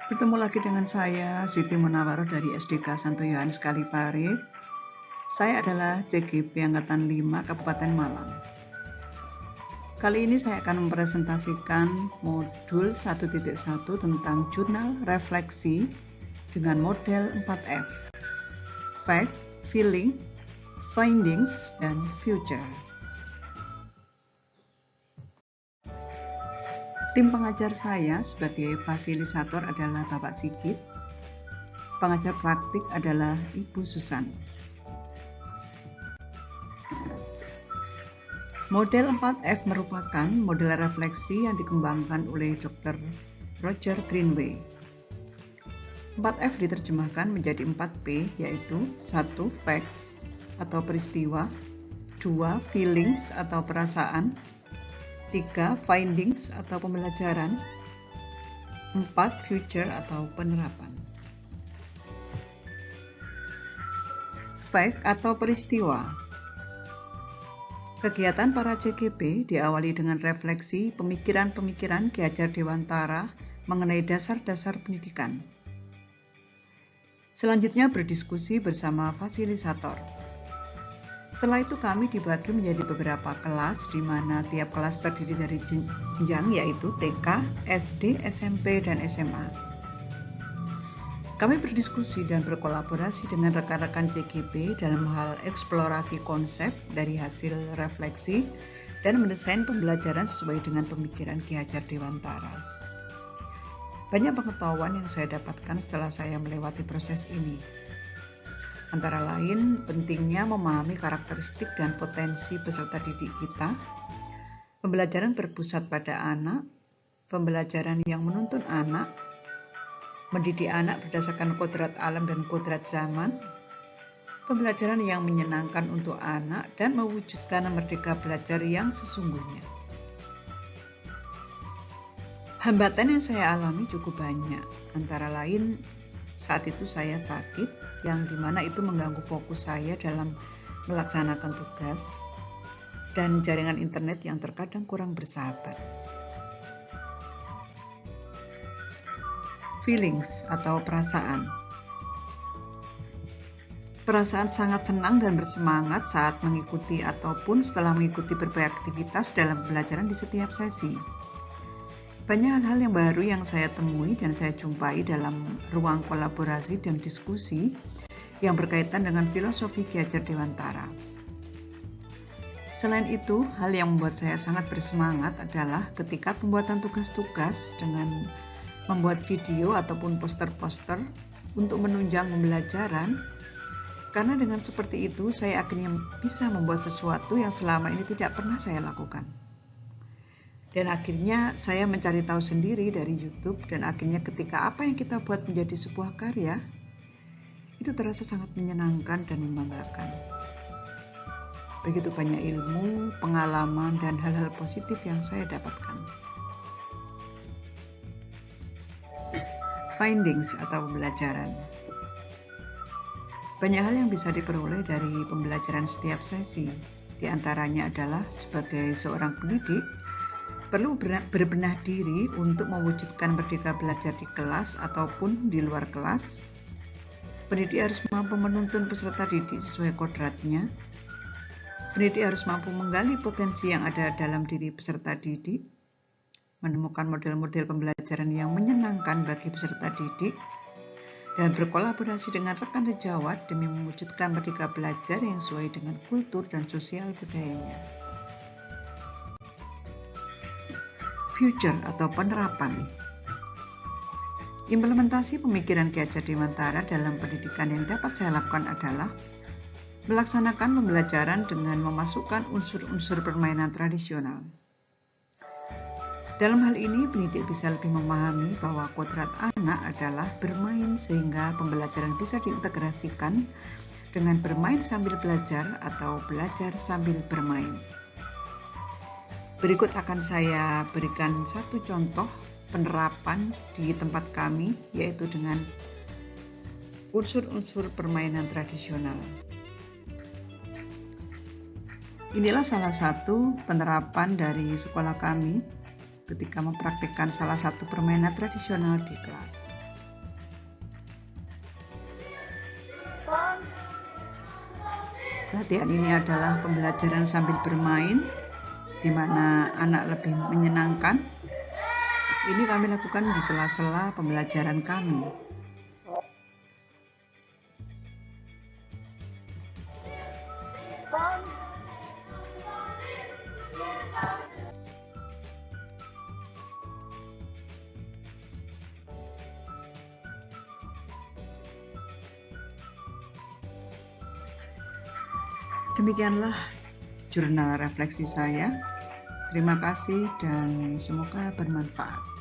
Bertemu lagi dengan saya, Siti Munawaroh dari SDK Santo Yohanes Kalipare. Saya adalah CGP Angkatan 5 Kabupaten Malang. Kali ini saya akan mempresentasikan modul 1.1 tentang jurnal refleksi dengan model 4F. Fact, Feeling, Findings, dan Future. Tim pengajar saya sebagai fasilitator adalah Bapak Sigit. Pengajar praktik adalah Ibu Susan. Model 4F merupakan model refleksi yang dikembangkan oleh Dr. Roger Greenway. 4F diterjemahkan menjadi 4P, yaitu 1. Facts atau peristiwa, 2. Feelings atau perasaan, 3. Findings atau pembelajaran, 4. Future atau penerapan. Fact atau peristiwa. Kegiatan para CGP diawali dengan refleksi pemikiran-pemikiran Ki Hajar Dewantara mengenai dasar-dasar pendidikan. Selanjutnya berdiskusi bersama fasilitator. Setelah itu kami dibagi menjadi beberapa kelas, di mana tiap kelas terdiri dari jenjang yaitu TK, SD, SMP, dan SMA. Kami berdiskusi dan berkolaborasi dengan rekan-rekan CGP dalam hal eksplorasi konsep dari hasil refleksi dan mendesain pembelajaran sesuai dengan pemikiran Ki Hajar Dewantara. Banyak pengetahuan yang saya dapatkan setelah saya melewati proses ini. Antara lain, pentingnya memahami karakteristik dan potensi peserta didik kita, pembelajaran berpusat pada anak, pembelajaran yang menuntun anak, mendidik anak berdasarkan kodrat alam dan kodrat zaman, pembelajaran yang menyenangkan untuk anak, dan mewujudkan merdeka belajar yang sesungguhnya. Hambatan yang saya alami cukup banyak, antara lain saat itu saya sakit, yang dimana itu mengganggu fokus saya dalam melaksanakan tugas, dan jaringan internet yang terkadang kurang bersahabat. Feelings atau perasaan. Perasaan sangat senang dan bersemangat saat mengikuti ataupun setelah mengikuti berbagai aktivitas dalam pembelajaran di setiap sesi. Banyak hal-hal yang baru yang saya temui dan saya jumpai dalam ruang kolaborasi dan diskusi yang berkaitan dengan filosofi Ki Hajar Dewantara. Selain itu, hal yang membuat saya sangat bersemangat adalah ketika pembuatan tugas-tugas dengan membuat video ataupun poster-poster untuk menunjang pembelajaran, karena dengan seperti itu saya akhirnya bisa membuat sesuatu yang selama ini tidak pernah saya lakukan. Dan akhirnya saya mencari tahu sendiri dari YouTube, dan akhirnya ketika apa yang kita buat menjadi sebuah karya, itu terasa sangat menyenangkan dan membanggakan. Begitu banyak ilmu, pengalaman, dan hal-hal positif yang saya dapatkan. Findings atau pembelajaran. Banyak hal yang bisa diperoleh dari pembelajaran setiap sesi. Di antaranya adalah sebagai seorang pendidik, perlu berbenah diri untuk mewujudkan merdeka belajar di kelas ataupun di luar kelas. Pendidik harus mampu menuntun peserta didik sesuai kodratnya. Pendidik harus mampu menggali potensi yang ada dalam diri peserta didik, menemukan model-model pembelajaran yang menyenangkan bagi peserta didik, dan berkolaborasi dengan rekan sejawat demi mewujudkan merdeka belajar yang sesuai dengan kultur dan sosial budayanya. Future atau penerapan. Implementasi pemikiran Ki Hajar Dewantara dalam pendidikan yang dapat saya lakukan adalah melaksanakan pembelajaran dengan memasukkan unsur-unsur permainan tradisional. Dalam hal ini, pendidik bisa lebih memahami bahwa kodrat anak adalah bermain, sehingga pembelajaran bisa diintegrasikan dengan bermain sambil belajar atau belajar sambil bermain. Berikut akan saya berikan satu contoh penerapan di tempat kami, yaitu dengan unsur-unsur permainan tradisional. Inilah salah satu penerapan dari sekolah kami ketika mempraktikkan salah satu permainan tradisional di kelas. Latihan ini adalah pembelajaran sambil bermain, di mana anak lebih menyenangkan. Ini kami lakukan di sela-sela pembelajaran kami. Demikianlah jurnal refleksi saya. Terima kasih dan semoga bermanfaat.